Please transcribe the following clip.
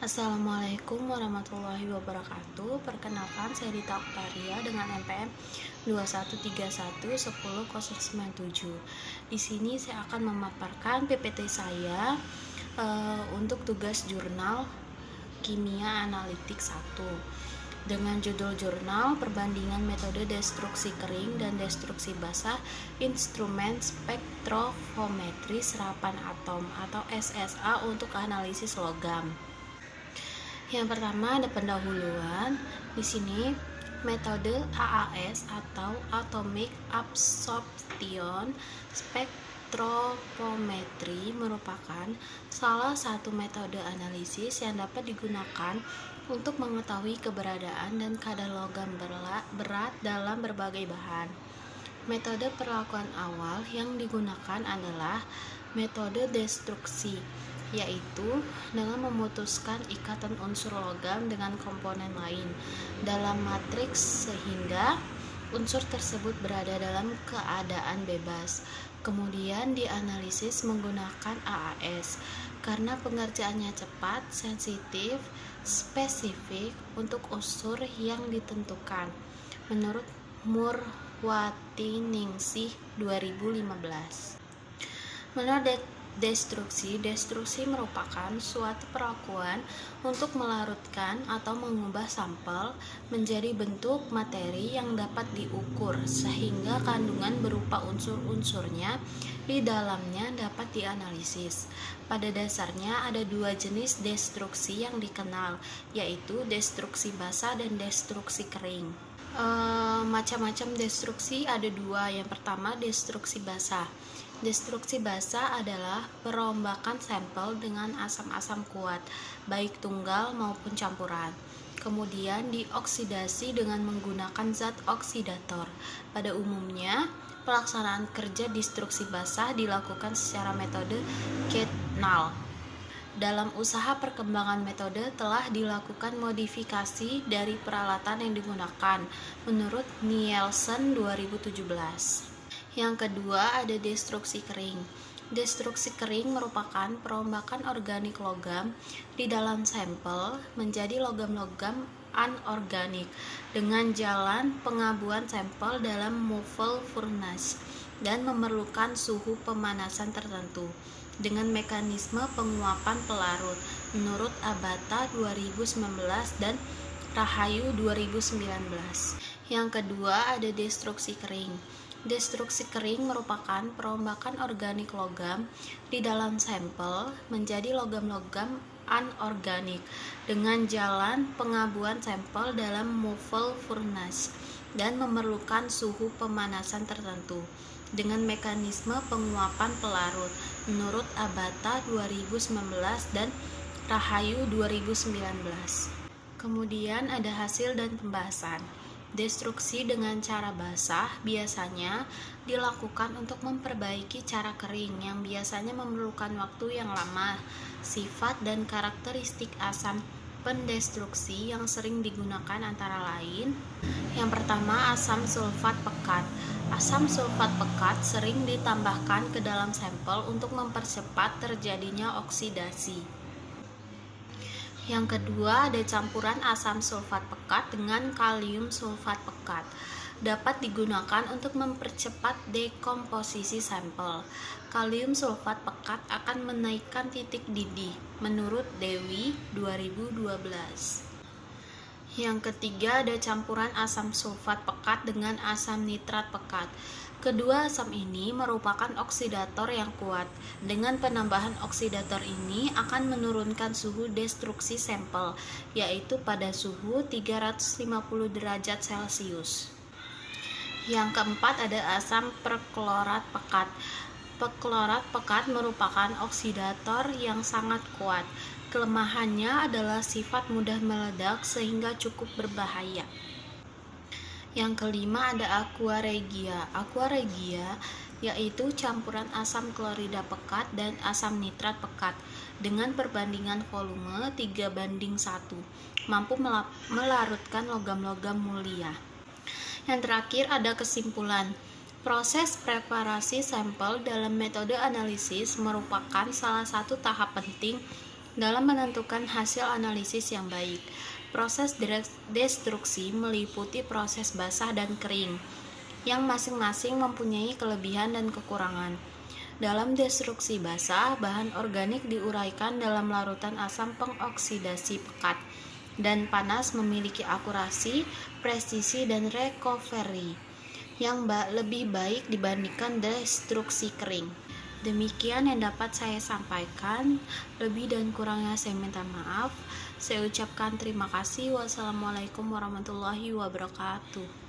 Assalamualaikum warahmatullahi wabarakatuh. Perkenalkan, saya Dita Oktaria dengan NPM 21311097. Di sini saya akan memaparkan PPT saya untuk tugas jurnal Kimia Analitik 1 dengan judul jurnal Perbandingan Metode Destruksi Kering dan Destruksi Basah Instrumen Spektrofometri Serapan Atom atau SSA untuk analisis logam. Yang pertama ada pendahuluan. Di sini metode AAS atau Atomic Absorption Spectrophometry merupakan salah satu metode analisis yang dapat digunakan untuk mengetahui keberadaan dan kadar logam berat dalam berbagai bahan. Metode perlakuan awal yang digunakan adalah metode destruksi, yaitu dengan memutuskan ikatan unsur logam dengan komponen lain dalam matriks sehingga unsur tersebut berada dalam keadaan bebas. Kemudian dianalisis menggunakan AAS karena pengerjaannya cepat, sensitif, spesifik untuk unsur yang ditentukan. Menurut Murwati-Ningsih 2015. Menurut destruksi merupakan suatu perlakuan untuk melarutkan atau mengubah sampel menjadi bentuk materi yang dapat diukur sehingga kandungan berupa unsur-unsurnya di dalamnya dapat dianalisis. Pada dasarnya ada dua jenis destruksi yang dikenal, yaitu destruksi basah dan destruksi kering. Macam-macam destruksi ada dua. Yang pertama, destruksi basah. Destruksi basah adalah perombakan sampel dengan asam-asam kuat, baik tunggal maupun campuran. Kemudian dioksidasi dengan menggunakan zat oksidator. Pada umumnya, pelaksanaan kerja destruksi basah dilakukan secara metode Catnall. Dalam usaha perkembangan metode telah dilakukan modifikasi dari peralatan yang digunakan menurut Nielsen 2017. Yang kedua ada destruksi kering. Destruksi kering merupakan perombakan organik logam di dalam sampel menjadi logam-logam anorganik dengan jalan pengabuan sampel dalam Mouffle furnace dan memerlukan suhu pemanasan tertentu dengan mekanisme penguapan pelarut menurut Abata 2019 dan Rahayu 2019. Yang kedua ada destruksi kering. Destruksi kering merupakan perombakan organik logam di dalam sampel menjadi logam-logam anorganik dengan jalan pengabuan sampel dalam Mouffle furnace dan memerlukan suhu pemanasan tertentu dengan mekanisme penguapan pelarut menurut Abata 2019 dan Rahayu 2019. Kemudian ada hasil dan pembahasan. Destruksi dengan cara basah biasanya dilakukan untuk memperbaiki cara kering yang biasanya memerlukan waktu yang lama. Sifat dan karakteristik asam pendestruksi yang sering digunakan antara lain: yang pertama, asam sulfat pekat. Asam sulfat pekat sering ditambahkan ke dalam sampel untuk mempercepat terjadinya oksidasi. Yang kedua, ada campuran asam sulfat pekat dengan kalium sulfat pekat. Dapat digunakan untuk mempercepat dekomposisi sampel. Kalium sulfat pekat akan menaikkan titik didih, menurut Dewi 2012. Yang ketiga, ada campuran asam sulfat pekat dengan asam nitrat pekat. Kedua asam ini merupakan oksidator yang kuat. Dengan penambahan oksidator ini akan menurunkan suhu destruksi sampel, yaitu pada suhu 350 derajat Celcius. Yang keempat ada asam perklorat pekat. Perklorat pekat merupakan oksidator yang sangat kuat. Kelemahannya adalah sifat mudah meledak sehingga cukup berbahaya. Yang kelima ada aqua regia. Aqua regia yaitu campuran asam klorida pekat dan asam nitrat pekat dengan perbandingan volume 3:1, mampu melarutkan logam-logam mulia. Yang terakhir ada kesimpulan. Proses preparasi sampel dalam metode analisis merupakan salah satu tahap penting dalam menentukan hasil analisis yang baik. Proses destruksi meliputi proses basah dan kering, yang masing-masing mempunyai kelebihan dan kekurangan. Dalam destruksi basah, bahan organik diuraikan dalam larutan asam pengoksidasi pekat, dan panas memiliki akurasi, presisi, dan recovery yang lebih baik dibandingkan destruksi kering. Demikian yang dapat saya sampaikan. Lebih dan kurangnya saya minta maaf. Saya ucapkan terima kasih. Wassalamualaikum warahmatullahi wabarakatuh.